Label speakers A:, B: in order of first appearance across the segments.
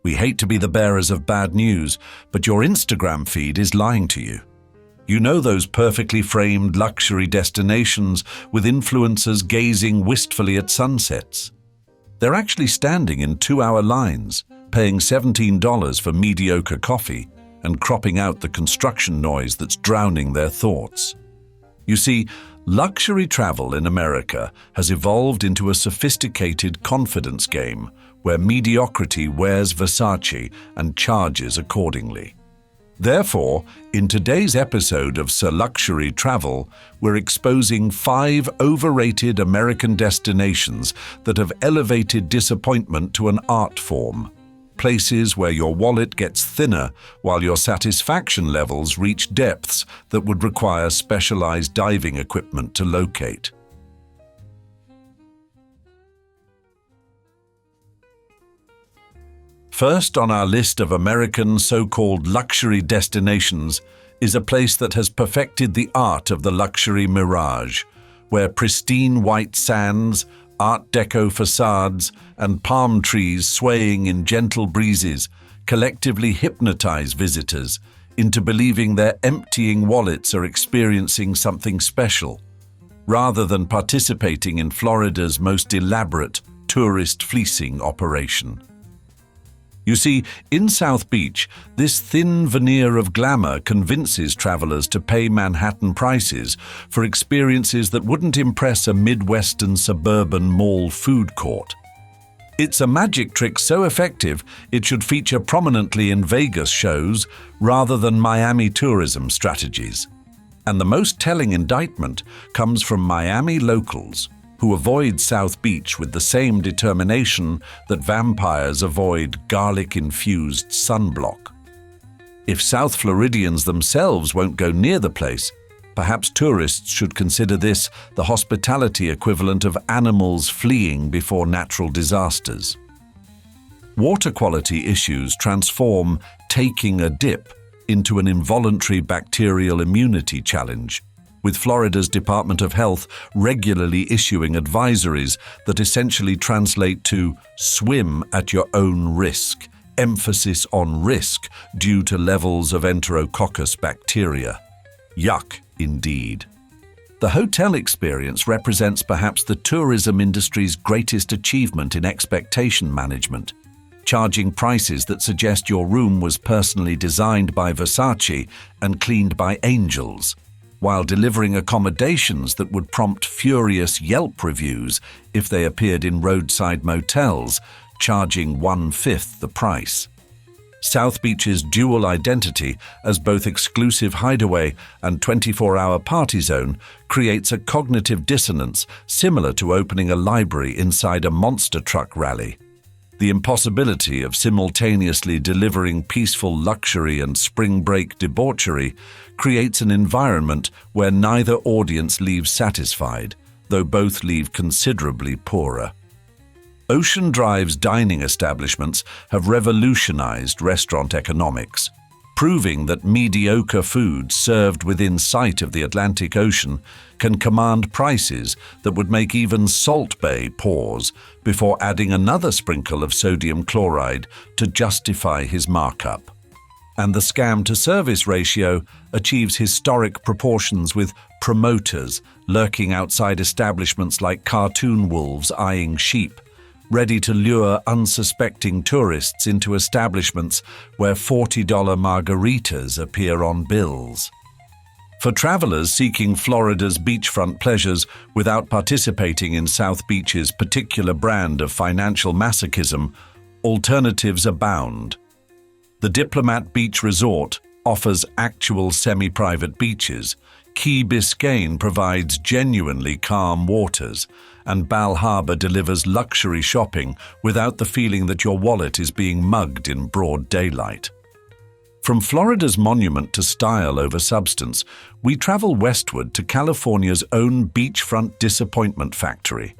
A: We hate to be the bearers of bad news, but your Instagram feed is lying to you. You know those perfectly framed luxury destinations with influencers gazing wistfully at sunsets. They're actually standing in 2-hour lines, paying $17 for mediocre coffee and cropping out the construction noise that's drowning their thoughts. You see, luxury travel in America has evolved into a sophisticated confidence game where mediocrity wears Versace and charges accordingly. Therefore, in today's episode of Sir Luxury Travel, we're exposing 5 overrated American destinations that have elevated disappointment to an art form. Places where your wallet gets thinner while your satisfaction levels reach depths that would require specialized diving equipment to locate. First on our list of American so-called luxury destinations is a place that has perfected the art of the luxury mirage, where pristine white sands, Art Deco facades, and palm trees swaying in gentle breezes collectively hypnotize visitors into believing their emptying wallets are experiencing something special, rather than participating in Florida's most elaborate tourist fleecing operation. You see, in South Beach, this thin veneer of glamour convinces travelers to pay Manhattan prices for experiences that wouldn't impress a Midwestern suburban mall food court. It's a magic trick so effective it should feature prominently in Vegas shows rather than Miami tourism strategies. And the most telling indictment comes from Miami locals, who avoid South Beach with the same determination that vampires avoid garlic-infused sunblock. If South Floridians themselves won't go near the place, perhaps tourists should consider this the hospitality equivalent of animals fleeing before natural disasters. Water quality issues transform taking a dip into an involuntary bacterial immunity challenge, with Florida's Department of Health regularly issuing advisories that essentially translate to swim at your own risk, emphasis on risk due to levels of Enterococcus bacteria. Yuck, indeed. The hotel experience represents perhaps the tourism industry's greatest achievement in expectation management, charging prices that suggest your room was personally designed by Versace and cleaned by angels, while delivering accommodations that would prompt furious Yelp reviews if they appeared in roadside motels, charging 1/5 the price. South Beach's dual identity as both exclusive hideaway and 24-hour party zone creates a cognitive dissonance similar to opening a library inside a monster truck rally. The impossibility of simultaneously delivering peaceful luxury and spring break debauchery creates an environment where neither audience leaves satisfied, though both leave considerably poorer. Ocean Drive's dining establishments have revolutionized restaurant economics, proving that mediocre food served within sight of the Atlantic Ocean can command prices that would make even Salt Bay pause before adding another sprinkle of sodium chloride to justify his markup. And the scam-to-service ratio achieves historic proportions, with promoters lurking outside establishments like cartoon wolves eyeing sheep, ready to lure unsuspecting tourists into establishments where $40 margaritas appear on bills. For travelers seeking Florida's beachfront pleasures without participating in South Beach's particular brand of financial masochism, alternatives abound. The Diplomat Beach Resort offers actual semi-private beaches, Key Biscayne provides genuinely calm waters, and Bal Harbour delivers luxury shopping without the feeling that your wallet is being mugged in broad daylight. From Florida's monument to style over substance, we travel westward to California's own beachfront disappointment factory,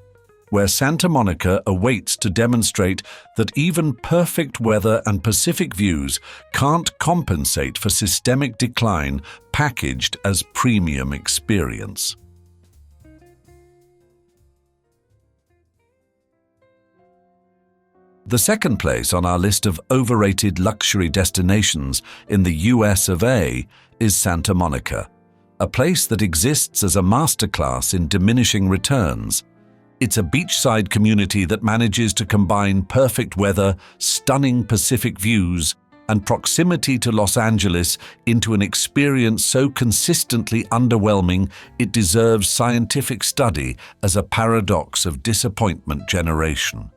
A: where Santa Monica awaits to demonstrate that even perfect weather and Pacific views can't compensate for systemic decline packaged as premium experience. The second place on our list of overrated luxury destinations in the US of A is Santa Monica, a place that exists as a masterclass in diminishing returns. It's a beachside community that manages to combine perfect weather, stunning Pacific views, and proximity to Los Angeles into an experience so consistently underwhelming it deserves scientific study as a paradox of disappointment generation.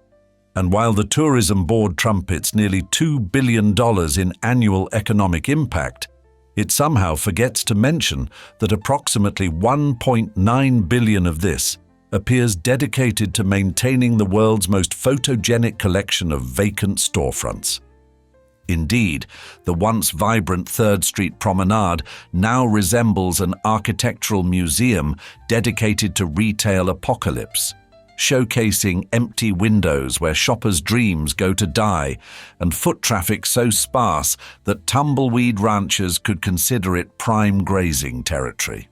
A: And while the tourism board trumpets nearly $2 billion in annual economic impact, it somehow forgets to mention that approximately $1.9 billion of this appears dedicated to maintaining the world's most photogenic collection of vacant storefronts. Indeed, the once vibrant 3rd Street Promenade now resembles an architectural museum dedicated to retail apocalypse, showcasing empty windows where shoppers' dreams go to die and foot traffic so sparse that tumbleweed ranchers could consider it prime grazing territory.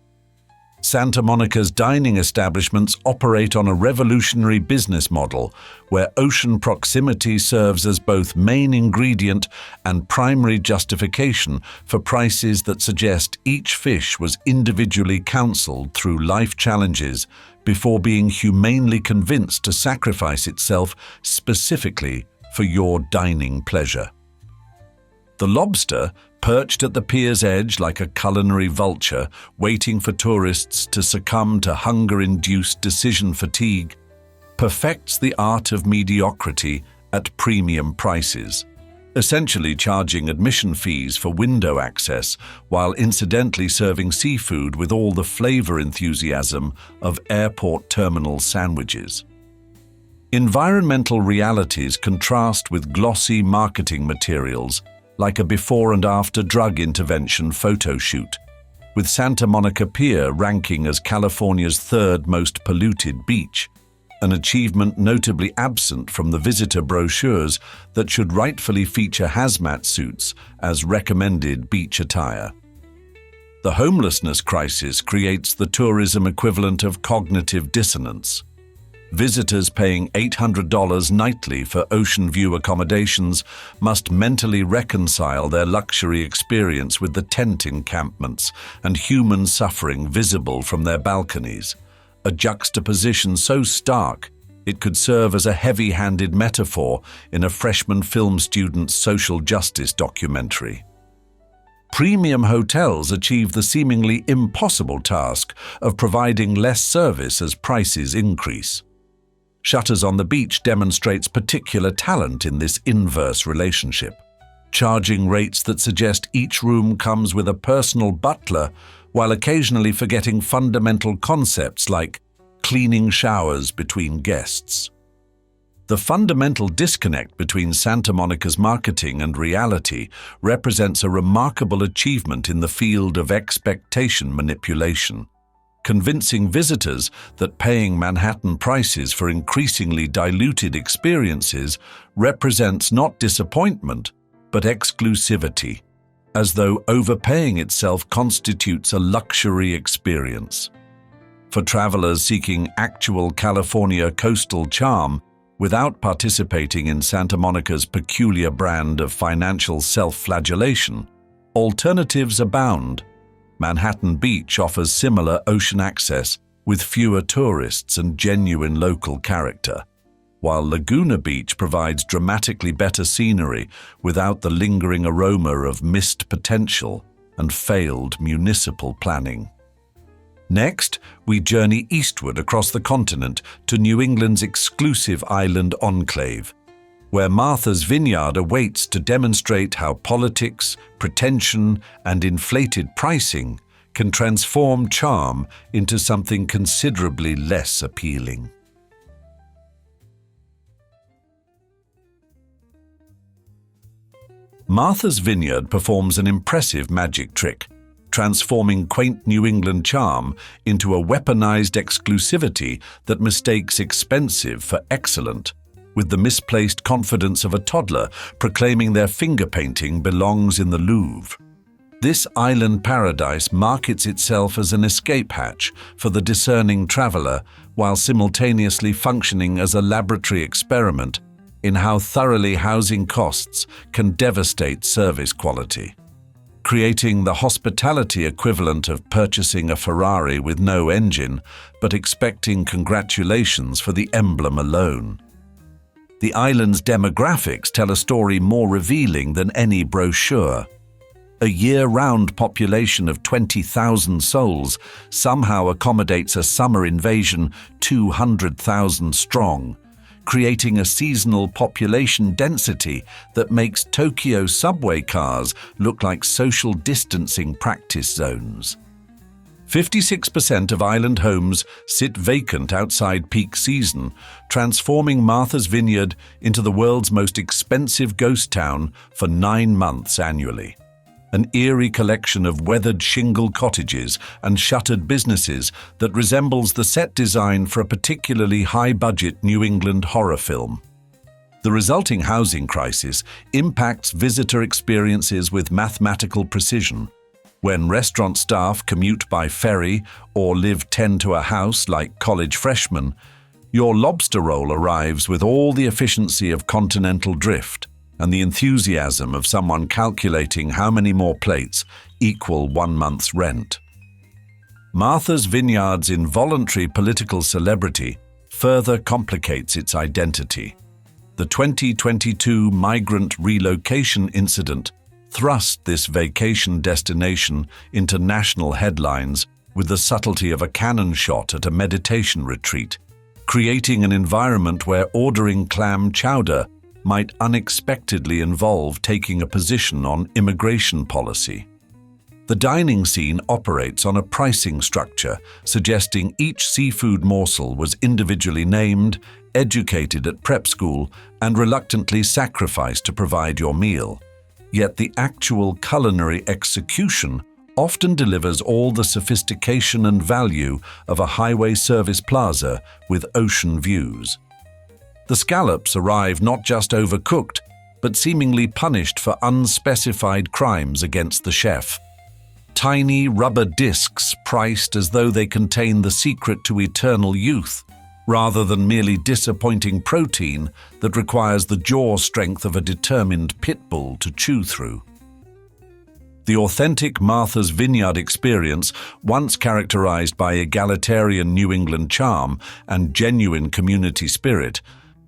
A: Santa Monica's dining establishments operate on a revolutionary business model where ocean proximity serves as both main ingredient and primary justification for prices that suggest each fish was individually counseled through life challenges before being humanely convinced to sacrifice itself specifically for your dining pleasure. The lobster, perched at the pier's edge like a culinary vulture, waiting for tourists to succumb to hunger-induced decision fatigue, perfects the art of mediocrity at premium prices, essentially charging admission fees for window access while incidentally serving seafood with all the flavor enthusiasm of airport terminal sandwiches. Environmental realities contrast with glossy marketing materials like a before and after drug intervention photo shoot, with Santa Monica Pier ranking as California's 3rd most polluted beach, an achievement notably absent from the visitor brochures that should rightfully feature hazmat suits as recommended beach attire. The homelessness crisis creates the tourism equivalent of cognitive dissonance. Visitors paying $800 nightly for ocean view accommodations must mentally reconcile their luxury experience with the tent encampments and human suffering visible from their balconies, a juxtaposition so stark it could serve as a heavy-handed metaphor in a freshman film student's social justice documentary. Premium hotels achieve the seemingly impossible task of providing less service as prices increase. Shutters on the Beach demonstrates particular talent in this inverse relationship, charging rates that suggest each room comes with a personal butler while occasionally forgetting fundamental concepts like cleaning showers between guests. The fundamental disconnect between Santa Monica's marketing and reality represents a remarkable achievement in the field of expectation manipulation, convincing visitors that paying Manhattan prices for increasingly diluted experiences represents not disappointment, but exclusivity, as though overpaying itself constitutes a luxury experience. For travelers seeking actual California coastal charm without participating in Santa Monica's peculiar brand of financial self-flagellation, alternatives abound. Manhattan Beach offers similar ocean access with fewer tourists and genuine local character, while Laguna Beach provides dramatically better scenery without the lingering aroma of missed potential and failed municipal planning. Next, we journey eastward across the continent to New England's exclusive island enclave, where Martha's Vineyard awaits to demonstrate how politics, pretension, and inflated pricing can transform charm into something considerably less appealing. Martha's Vineyard performs an impressive magic trick, transforming quaint New England charm into a weaponized exclusivity that mistakes expensive for excellent, with the misplaced confidence of a toddler proclaiming their finger painting belongs in the Louvre. This island paradise markets itself as an escape hatch for the discerning traveler while simultaneously functioning as a laboratory experiment in how thoroughly housing costs can devastate service quality, creating the hospitality equivalent of purchasing a Ferrari with no engine, but expecting congratulations for the emblem alone. The island's demographics tell a story more revealing than any brochure. A year-round population of 20,000 souls somehow accommodates a summer invasion 200,000 strong, creating a seasonal population density that makes Tokyo subway cars look like social distancing practice zones. 56% of island homes sit vacant outside peak season, transforming Martha's Vineyard into the world's most expensive ghost town for 9 months annually. An eerie collection of weathered shingle cottages and shuttered businesses that resembles the set design for a particularly high-budget New England horror film. The resulting housing crisis impacts visitor experiences with mathematical precision. When restaurant staff commute by ferry or live tend to a house like college freshmen, your lobster roll arrives with all the efficiency of continental drift and the enthusiasm of someone calculating how many more plates equal 1 month's rent. Martha's Vineyard's involuntary political celebrity further complicates its identity. The 2022 migrant relocation incident thrust this vacation destination into national headlines with the subtlety of a cannon shot at a meditation retreat, creating an environment where ordering clam chowder might unexpectedly involve taking a position on immigration policy. The dining scene operates on a pricing structure, suggesting each seafood morsel was individually named, educated at prep school, and reluctantly sacrificed to provide your meal. Yet the actual culinary execution often delivers all the sophistication and value of a highway service plaza with ocean views. The scallops arrive not just overcooked, but seemingly punished for unspecified crimes against the chef. Tiny rubber discs priced as though they contain the secret to eternal youth, rather than merely disappointing protein that requires the jaw strength of a determined pit bull to chew through. The authentic Martha's Vineyard experience, once characterized by egalitarian New England charm and genuine community spirit,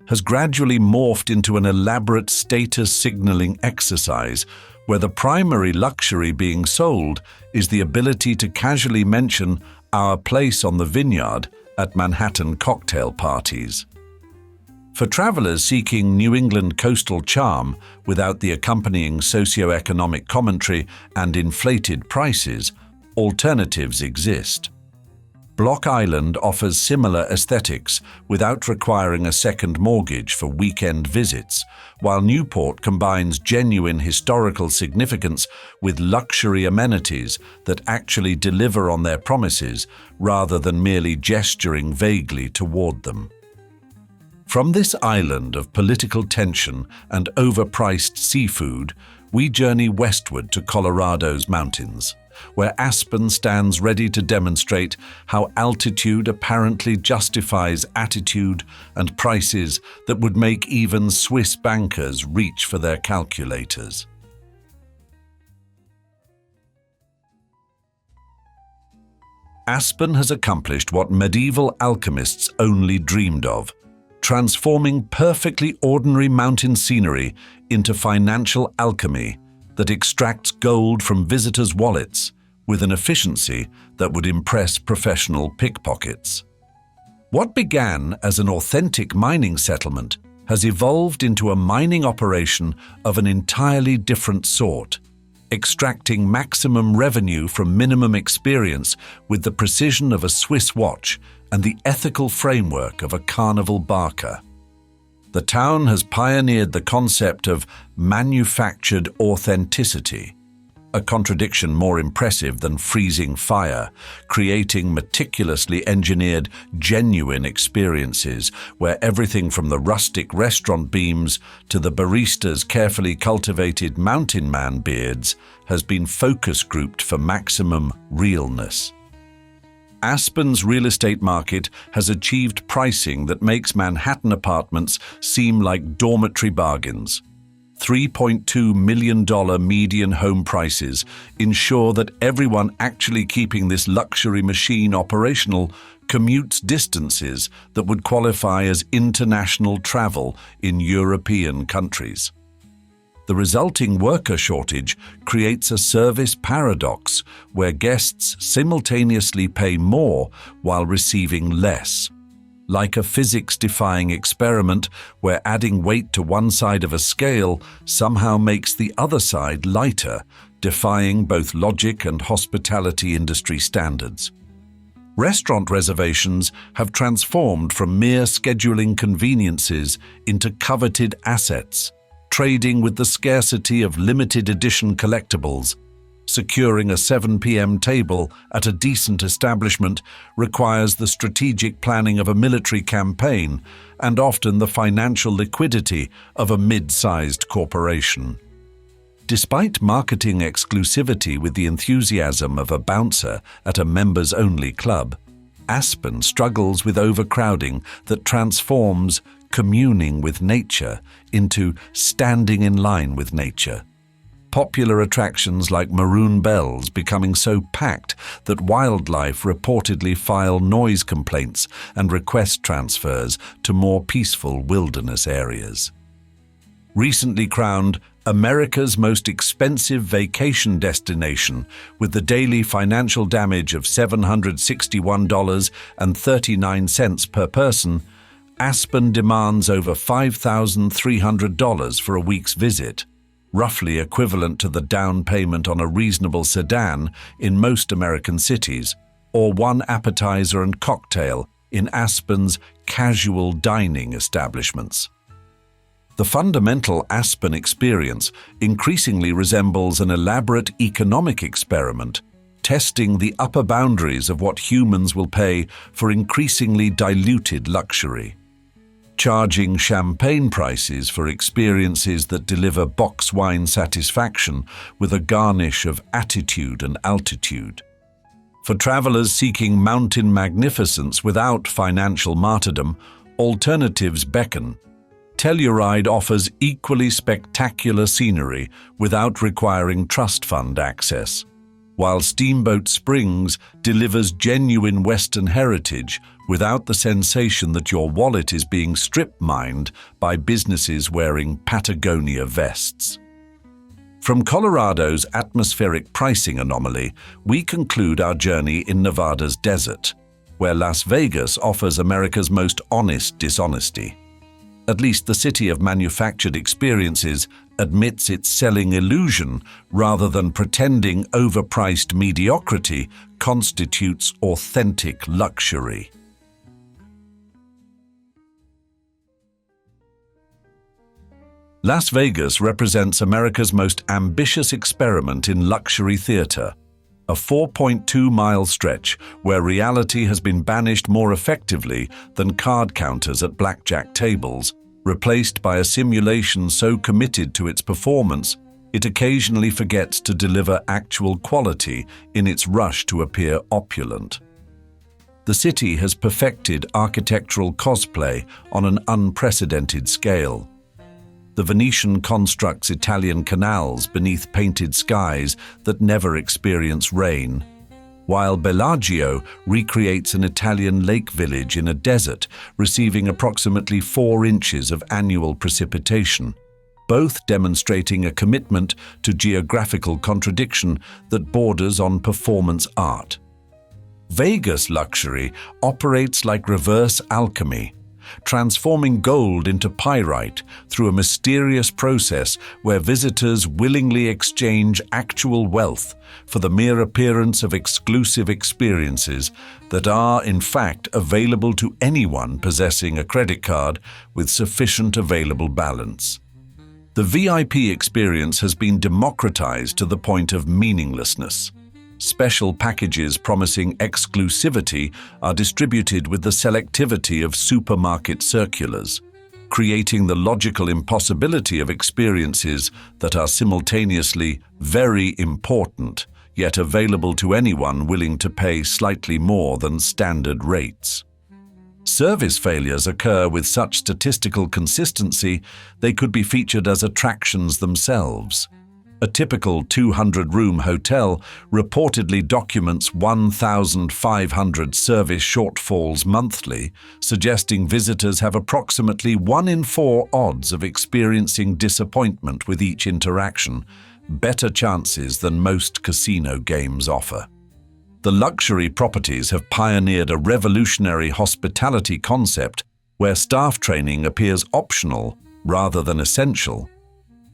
A: has gradually morphed into an elaborate status-signaling exercise where the primary luxury being sold is the ability to casually mention our place on the vineyard at Manhattan cocktail parties. For travelers seeking New England coastal charm without the accompanying socio-economic commentary and inflated prices, alternatives exist. Block Island offers similar aesthetics without requiring a second mortgage for weekend visits, while Newport combines genuine historical significance with luxury amenities that actually deliver on their promises rather than merely gesturing vaguely toward them. From this island of political tension and overpriced seafood, we journey westward to Colorado's mountains, where Aspen stands ready to demonstrate how altitude apparently justifies attitude and prices that would make even Swiss bankers reach for their calculators. Aspen has accomplished what medieval alchemists only dreamed of, transforming perfectly ordinary mountain scenery into financial alchemy that extracts gold from visitors' wallets with an efficiency that would impress professional pickpockets. What began as an authentic mining settlement has evolved into a mining operation of an entirely different sort, extracting maximum revenue from minimum experience with the precision of a Swiss watch and the ethical framework of a carnival barker. The town has pioneered the concept of manufactured authenticity, a contradiction more impressive than freezing fire, creating meticulously engineered, genuine experiences where everything from the rustic restaurant beams to the barista's carefully cultivated mountain man beards has been focus grouped for maximum realness. Aspen's real estate market has achieved pricing that makes Manhattan apartments seem like dormitory bargains. $3.2 million median home prices ensure that everyone actually keeping this luxury machine operational commutes distances that would qualify as international travel in European countries. The resulting worker shortage creates a service paradox where guests simultaneously pay more while receiving less. Like a physics-defying experiment where adding weight to one side of a scale somehow makes the other side lighter, defying both logic and hospitality industry standards. Restaurant reservations have transformed from mere scheduling conveniences into coveted assets, trading with the scarcity of limited edition collectibles. Securing a 7 p.m. table at a decent establishment requires the strategic planning of a military campaign and often the financial liquidity of a mid-sized corporation. Despite marketing exclusivity with the enthusiasm of a bouncer at a members-only club, Aspen struggles with overcrowding that transforms communing with nature into standing in line with nature. Popular attractions like Maroon Bells becoming so packed that wildlife reportedly file noise complaints and request transfers to more peaceful wilderness areas. Recently crowned America's most expensive vacation destination with the daily financial damage of $761.39 per person, Aspen demands over $5,300 for a week's visit, roughly equivalent to the down payment on a reasonable sedan in most American cities, or one appetizer and cocktail in Aspen's casual dining establishments. The fundamental Aspen experience increasingly resembles an elaborate economic experiment, testing the upper boundaries of what humans will pay for increasingly diluted luxury. Charging champagne prices for experiences that deliver box wine satisfaction with a garnish of attitude and altitude. For travelers seeking mountain magnificence without financial martyrdom, alternatives beckon. Telluride offers equally spectacular scenery without requiring trust fund access, while Steamboat Springs delivers genuine Western heritage without the sensation that your wallet is being strip-mined by businesses wearing Patagonia vests. From Colorado's atmospheric pricing anomaly, we conclude our journey in Nevada's desert, where Las Vegas offers America's most honest dishonesty. At least the city of manufactured experiences admits it's selling illusion rather than pretending overpriced mediocrity constitutes authentic luxury. Las Vegas represents America's most ambitious experiment in luxury theater, a 4.2-mile stretch where reality has been banished more effectively than card counters at blackjack tables, replaced by a simulation so committed to its performance, it occasionally forgets to deliver actual quality in its rush to appear opulent. The city has perfected architectural cosplay on an unprecedented scale. The Venetian constructs Italian canals beneath painted skies that never experience rain, while Bellagio recreates an Italian lake village in a desert, receiving approximately 4 inches of annual precipitation, both demonstrating a commitment to geographical contradiction that borders on performance art. Vegas luxury operates like reverse alchemy, transforming gold into pyrite through a mysterious process where visitors willingly exchange actual wealth for the mere appearance of exclusive experiences that are, in fact, available to anyone possessing a credit card with sufficient available balance. The VIP experience has been democratized to the point of meaninglessness. Special packages promising exclusivity are distributed with the selectivity of supermarket circulars, creating the logical impossibility of experiences that are simultaneously very important, yet available to anyone willing to pay slightly more than standard rates. Service failures occur with such statistical consistency they could be featured as attractions themselves. A typical 200-room hotel reportedly documents 1,500 service shortfalls monthly, suggesting visitors have approximately 1 in 4 odds of experiencing disappointment with each interaction, better chances than most casino games offer. The luxury properties have pioneered a revolutionary hospitality concept where staff training appears optional rather than essential.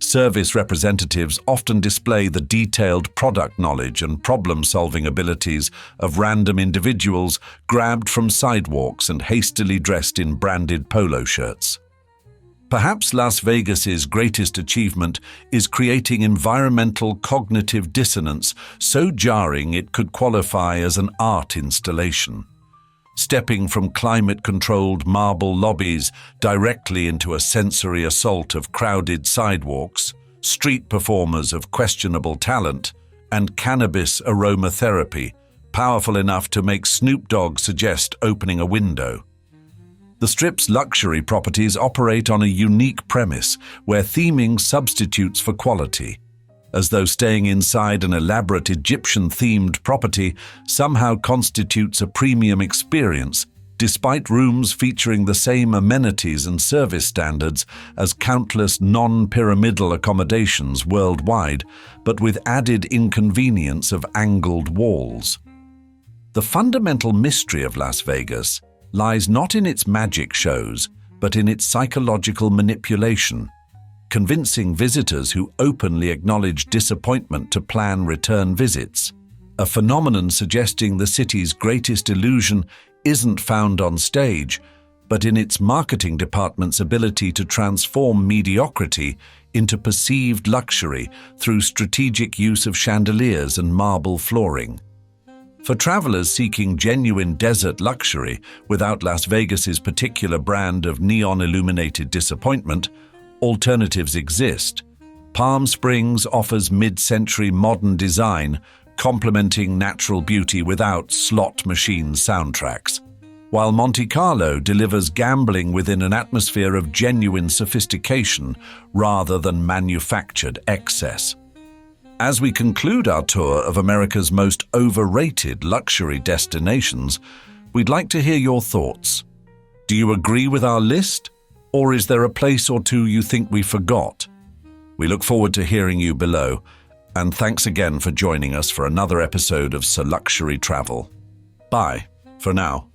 A: Service representatives often display the detailed product knowledge and problem-solving abilities of random individuals grabbed from sidewalks and hastily dressed in branded polo shirts. Perhaps Las Vegas's greatest achievement is creating environmental cognitive dissonance so jarring it could qualify as an art installation. Stepping from climate-controlled marble lobbies directly into a sensory assault of crowded sidewalks, street performers of questionable talent, and cannabis aromatherapy, powerful enough to make Snoop Dogg suggest opening a window. The Strip's luxury properties operate on a unique premise where theming substitutes for quality, as though staying inside an elaborate Egyptian-themed property somehow constitutes a premium experience, despite rooms featuring the same amenities and service standards as countless non-pyramidal accommodations worldwide, but with added inconvenience of angled walls. The fundamental mystery of Las Vegas lies not in its magic shows, but in its psychological manipulation, convincing visitors who openly acknowledge disappointment to plan return visits, a phenomenon suggesting the city's greatest illusion isn't found on stage, but in its marketing department's ability to transform mediocrity into perceived luxury through strategic use of chandeliers and marble flooring. For travelers seeking genuine desert luxury without Las Vegas's particular brand of neon-illuminated disappointment, alternatives exist. Palm Springs offers mid-century modern design, complementing natural beauty without slot machine soundtracks, while Monte Carlo delivers gambling within an atmosphere of genuine sophistication rather than manufactured excess. As we conclude our tour of America's most overrated luxury destinations, we'd like to hear your thoughts. Do you agree with our list? Or is there a place or two you think we forgot? We look forward to hearing you below, and thanks again for joining us for another episode of So Luxury Travel. Bye for now.